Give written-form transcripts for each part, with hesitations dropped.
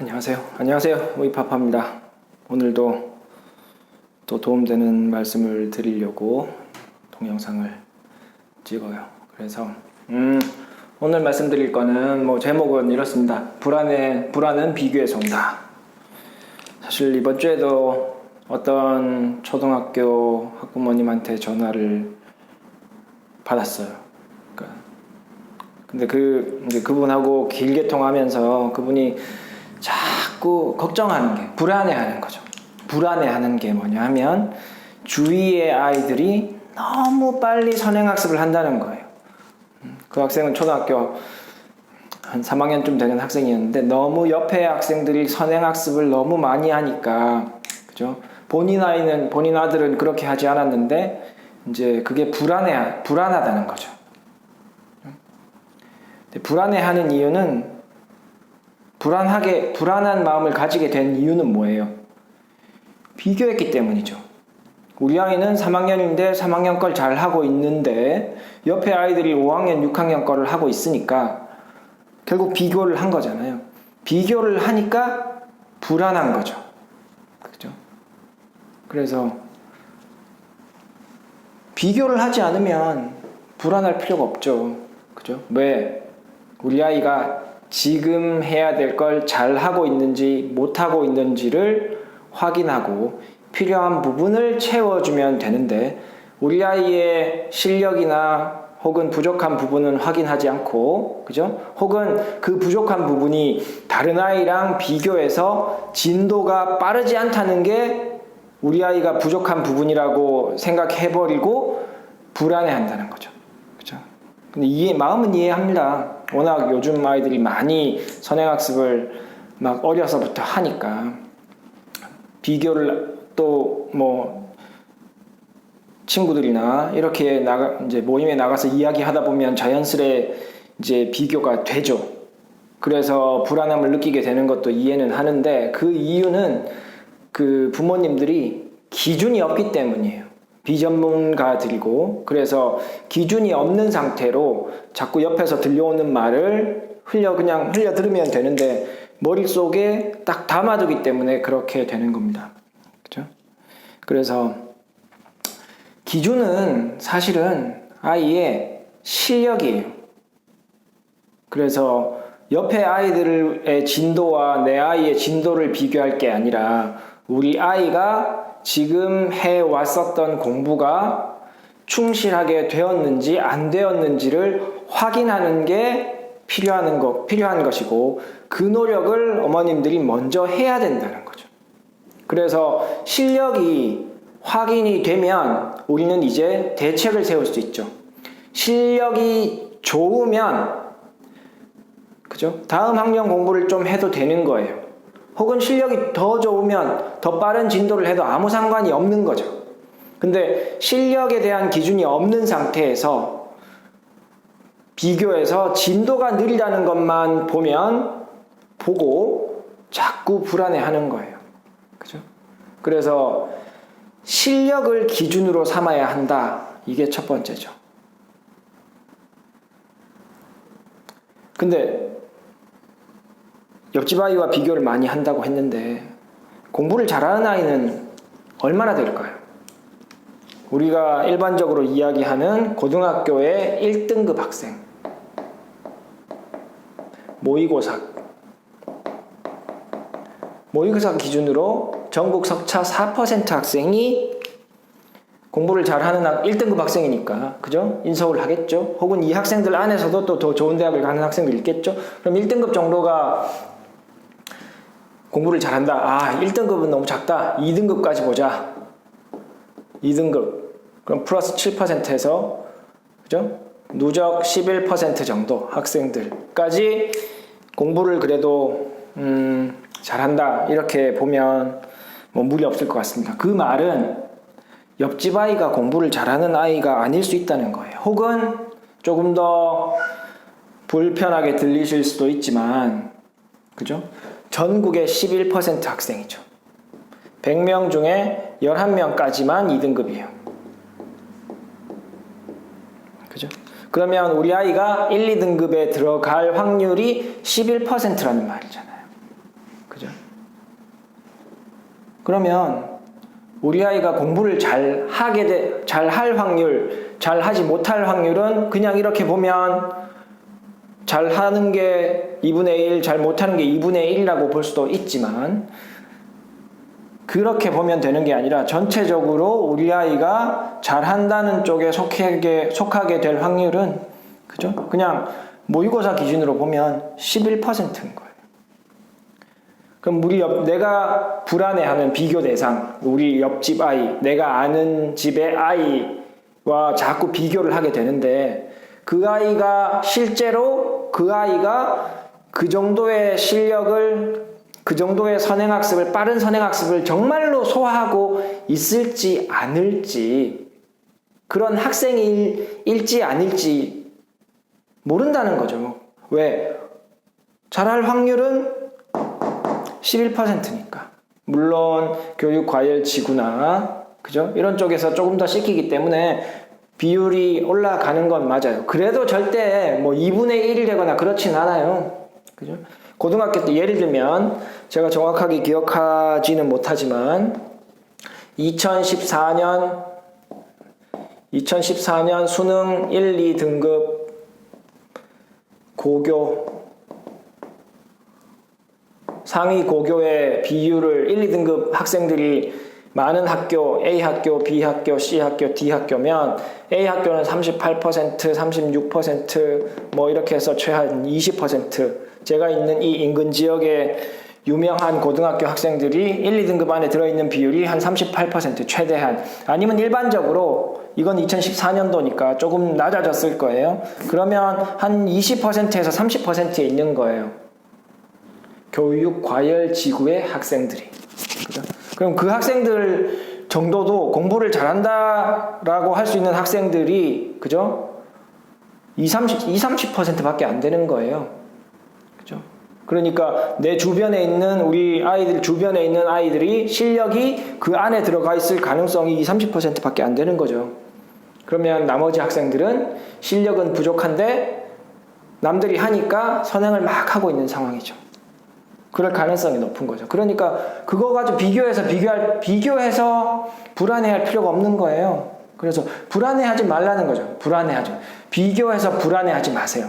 안녕하세요. 우이파파입니다. 오늘도 또 도움되는 말씀을 드리려고 동영상을 찍어요. 그래서 오늘 말씀드릴 거는 제목은 이렇습니다. 불안은 비교에서 온다. 사실 이번 주에도 어떤 초등학교 학부모님한테 전화를 받았어요. 근데 그분하고 길게 통화하면서 그분이 자꾸 걱정하는 게, 불안해하는 거죠. 불안해하는 게 뭐냐 하면 주위의 아이들이 너무 빨리 선행학습을 한다는 거예요. 그 학생은 초등학교 한 3학년쯤 되는 학생이었는데 너무 옆에 학생들이 선행학습을 너무 많이 하니까, 그죠? 본인 아들은 그렇게 하지 않았는데 이제 그게 불안하다는 거죠. 불안해하는 이유는 불안한 마음을 가지게 된 이유는 뭐예요? 비교했기 때문이죠. 우리 아이는 3학년인데 3학년 걸 잘 하고 있는데 옆에 아이들이 5학년, 6학년 거를 하고 있으니까 결국 비교를 한 거잖아요. 비교를 하니까 불안한 거죠. 그죠? 그래서 비교를 하지 않으면 불안할 필요가 없죠. 그죠? 왜? 우리 아이가 지금 해야 될 걸 잘하고 있는지 못하고 있는지를 확인하고 필요한 부분을 채워주면 되는데, 우리 아이의 실력이나 혹은 부족한 부분은 확인하지 않고, 그죠? 혹은 그 부족한 부분이 다른 아이랑 비교해서 진도가 빠르지 않다는 게 우리 아이가 부족한 부분이라고 생각해버리고 불안해한다는 거죠. 그죠? 근데 마음은 이해합니다. 워낙 요즘 아이들이 많이 선행학습을 막 어려서부터 하니까, 비교를 또 친구들이나 이렇게 이제 모임에 나가서 이야기하다 보면 자연스레 이제 비교가 되죠. 그래서 불안함을 느끼게 되는 것도 이해는 하는데, 그 이유는 그 부모님들이 기준이 없기 때문이에요. 비전문가들이고, 그래서 기준이 없는 상태로 자꾸 옆에서 들려오는 말을 그냥 흘려 들으면 되는데 머릿속에 딱 담아두기 때문에 그렇게 되는 겁니다. 그죠? 그래서 기준은 사실은 아이의 실력이에요. 그래서 옆에 아이들의 진도와 내 아이의 진도를 비교할 게 아니라 우리 아이가 지금 해왔었던 공부가 충실하게 되었는지 안 되었는지를 확인하는 게 필요한 것이고, 그 노력을 어머님들이 먼저 해야 된다는 거죠. 그래서 실력이 확인이 되면 우리는 이제 대책을 세울 수 있죠. 실력이 좋으면, 그죠? 다음 학년 공부를 좀 해도 되는 거예요. 혹은 실력이 더 좋으면 더 빠른 진도를 해도 아무 상관이 없는 거죠. 근데 실력에 대한 기준이 없는 상태에서 비교해서 진도가 느리다는 것만 보고 자꾸 불안해하는 거예요. 그죠? 그래서 실력을 기준으로 삼아야 한다. 이게 첫 번째죠. 근데 옆집 아이와 비교를 많이 한다고 했는데 공부를 잘하는 아이는 얼마나 될까요? 우리가 일반적으로 이야기하는 고등학교의 1등급 학생, 모의고사 기준으로 전국 석차 4% 학생이 공부를 잘하는 1등급 학생이니까, 그죠? 인서울 하겠죠? 혹은 이 학생들 안에서도 또 더 좋은 대학을 가는 학생들 있겠죠? 그럼 1등급 정도가 공부를 잘한다. 1등급은 너무 작다. 2등급까지 보자. 2등급. 그럼 플러스 7%에서, 그죠? 누적 11% 정도 학생들까지 공부를 그래도, 잘한다. 이렇게 보면 무리 없을 것 같습니다. 그 말은 옆집 아이가 공부를 잘하는 아이가 아닐 수 있다는 거예요. 혹은 조금 더 불편하게 들리실 수도 있지만, 그죠? 전국의 11% 학생이죠. 100명 중에 11명까지만 2등급이에요. 그죠? 그러면 우리 아이가 1, 2등급에 들어갈 확률이 11%라는 말이잖아요. 그죠? 그러면 우리 아이가 공부를 잘 할 확률, 잘 하지 못할 확률은 그냥 이렇게 보면 잘 하는 게 2분의 1, 잘 못하는 게 2분의 1이라고 볼 수도 있지만 그렇게 보면 되는 게 아니라 전체적으로 우리 아이가 잘한다는 쪽에 속하게 될 확률은 그죠? 그냥 모의고사 기준으로 보면 11%인 거예요. 그럼 내가 불안해하는 비교 대상, 우리 옆집 아이, 내가 아는 집의 아이와 자꾸 비교를 하게 되는데 그 아이가 실제로 그 아이가 그 정도의 실력을, 그 정도의 선행학습을, 빠른 선행학습을 정말로 소화하고 있을지 아닐지, 그런 학생일지 아닐지 모른다는 거죠. 왜? 잘할 확률은 11%니까. 물론 교육 과열 지구나 그죠? 이런 쪽에서 조금 더 씻기기 때문에 비율이 올라가는 건 맞아요. 그래도 절대 뭐 2분의 1이 되거나 그렇진 않아요. 그죠? 고등학교 때 예를 들면 제가 정확하게 기억하지는 못하지만 2014년 수능 1, 2등급 고교 상위 고교의 비율을 1, 2등급 학생들이 많은 학교, A 학교, B 학교, C 학교, D 학교면 A 학교는 38%, 36%, 뭐 이렇게 해서 최한 20%, 제가 있는 이 인근 지역의 유명한 고등학교 학생들이 1, 2등급 안에 들어있는 비율이 한 38% 최대한, 아니면 일반적으로 이건 2014년도니까 조금 낮아졌을 거예요. 그러면 한 20%에서 30%에 있는 거예요. 교육 과열 지구의 학생들이. 그죠? 그럼 그 학생들 정도도 공부를 잘한다라고 할 수 있는 학생들이, 그죠? 30%밖에 안 되는 거예요. 그죠? 그러니까 내 주변에 있는 우리 아이들 주변에 있는 아이들이 실력이 그 안에 들어가 있을 가능성이 30%밖에 안 되는 거죠. 그러면 나머지 학생들은 실력은 부족한데 남들이 하니까 선행을 막 하고 있는 상황이죠. 그럴 가능성이 높은 거죠. 그러니까 그거 가지고 비교해서 불안해할 필요가 없는 거예요. 그래서 불안해하지 말라는 거죠. 비교해서 불안해하지 마세요.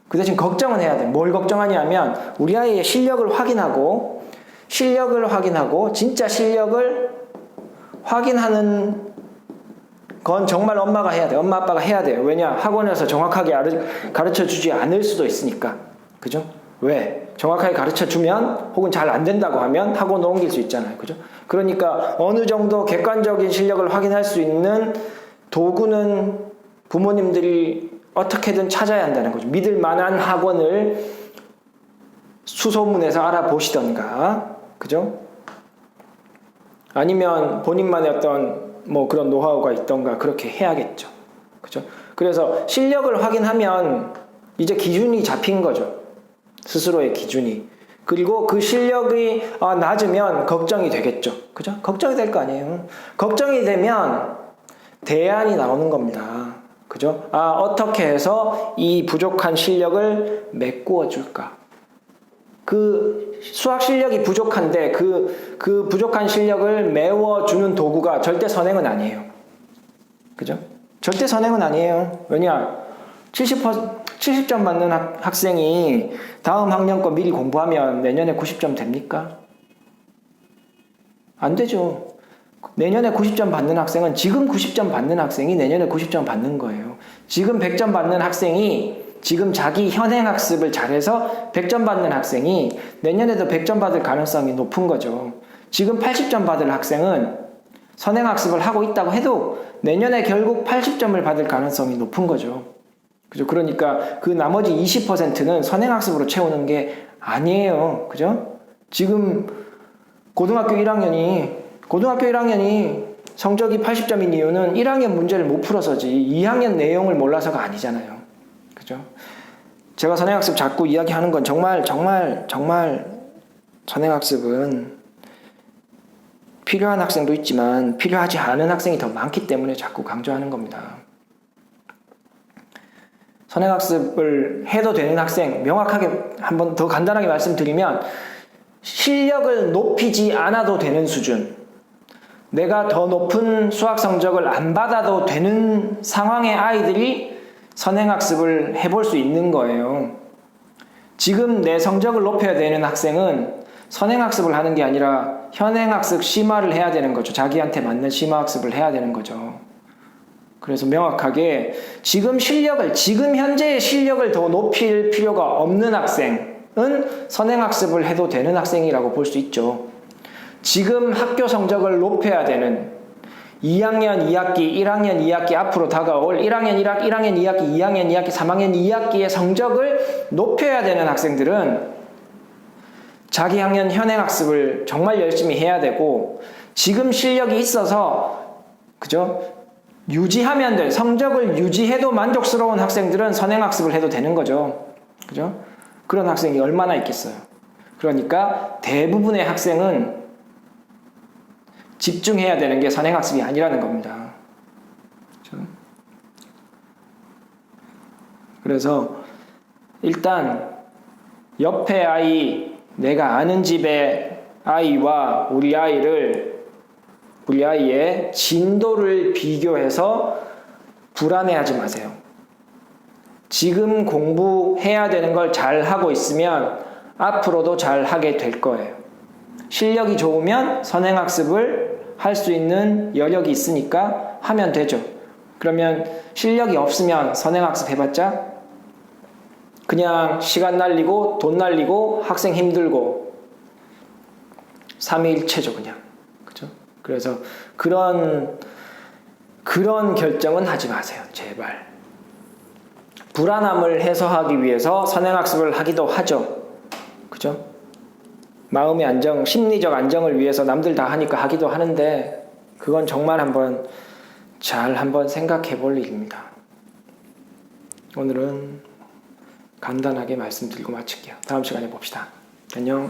그 대신 걱정은 해야 돼. 뭘 걱정하냐면 우리 아이의 실력을 확인하고 진짜 실력을 확인하는 건 정말 엄마가 해야 돼. 엄마 아빠가 해야 돼요. 왜냐? 학원에서 정확하게 가르쳐 주지 않을 수도 있으니까. 그죠? 왜? 정확하게 가르쳐주면 혹은 잘 안 된다고 하면 학원을 옮길 수 있잖아요. 그죠? 그러니까 어느 정도 객관적인 실력을 확인할 수 있는 도구는 부모님들이 어떻게든 찾아야 한다는 거죠. 믿을 만한 학원을 수소문해서 알아보시던가, 그죠? 아니면 본인만의 어떤 뭐 그런 노하우가 있던가 그렇게 해야겠죠. 그죠? 그래서 실력을 확인하면 이제 기준이 잡힌 거죠. 스스로의 기준이. 그리고 그 실력이 낮으면 걱정이 되겠죠. 그죠? 걱정이 될 거 아니에요. 걱정이 되면 대안이 나오는 겁니다. 그죠? 어떻게 해서 이 부족한 실력을 메꾸어 줄까? 그 수학 실력이 부족한데 그 부족한 실력을 메워주는 도구가 절대 선행은 아니에요. 그죠? 절대 선행은 아니에요. 왜냐? 70점 받는 학생이 다음 학년 거 미리 공부하면 내년에 90점 됩니까? 안 되죠. 내년에 90점 받는 학생은 지금 90점 받는 학생이 내년에 90점 받는 거예요. 지금 100점 받는 학생이 지금 자기 현행 학습을 잘해서 100점 받는 학생이 내년에도 100점 받을 가능성이 높은 거죠. 지금 80점 받을 학생은 선행 학습을 하고 있다고 해도 내년에 결국 80점을 받을 가능성이 높은 거죠. 그죠? 그러니까 그 나머지 20%는 선행학습으로 채우는 게 아니에요. 그죠? 지금 고등학교 1학년이 성적이 80점인 이유는 1학년 문제를 못 풀어서지 2학년 내용을 몰라서가 아니잖아요. 그죠? 제가 선행학습 자꾸 이야기하는 건 정말 선행학습은 필요한 학생도 있지만 필요하지 않은 학생이 더 많기 때문에 자꾸 강조하는 겁니다. 선행학습을 해도 되는 학생, 명확하게 한번 더 간단하게 말씀드리면 실력을 높이지 않아도 되는 수준, 내가 더 높은 수학 성적을 안 받아도 되는 상황의 아이들이 선행학습을 해볼 수 있는 거예요. 지금 내 성적을 높여야 되는 학생은 선행학습을 하는 게 아니라 현행학습 심화를 해야 되는 거죠. 자기한테 맞는 심화학습을 해야 되는 거죠. 그래서 명확하게 지금 현재의 실력을 더 높일 필요가 없는 학생은 선행학습을 해도 되는 학생이라고 볼 수 있죠. 지금 학교 성적을 높여야 되는 2학년 2학기, 1학년 2학기 앞으로 다가올 1학년 1학기, 1학년 2학기, 2학년 2학기, 3학년 2학기의 성적을 높여야 되는 학생들은 자기 학년 현행학습을 정말 열심히 해야 되고, 지금 실력이 있어서 그죠? 유지하면 돼. 성적을 유지해도 만족스러운 학생들은 선행학습을 해도 되는 거죠. 그죠? 그런 학생이 얼마나 있겠어요. 그러니까 대부분의 학생은 집중해야 되는 게 선행학습이 아니라는 겁니다. 그렇죠? 그래서 일단 옆에 아이, 내가 아는 집의 아이와 우리 아이의 진도를 비교해서 불안해하지 마세요. 지금 공부해야 되는 걸 잘 하고 있으면 앞으로도 잘 하게 될 거예요. 실력이 좋으면 선행학습을 할 수 있는 여력이 있으니까 하면 되죠. 그러면 실력이 없으면 선행학습 해봤자 그냥 시간 날리고 돈 날리고 학생 힘들고 삼위일체죠, 그냥. 그죠? 그래서 그런 결정은 하지 마세요, 제발. 불안함을 해소하기 위해서 선행학습을 하기도 하죠. 그죠? 마음의 안정, 심리적 안정을 위해서 남들 다 하니까 하기도 하는데, 그건 정말 한번 생각해 볼 일입니다. 오늘은 간단하게 말씀드리고 마칠게요. 다음 시간에 봅시다. 안녕.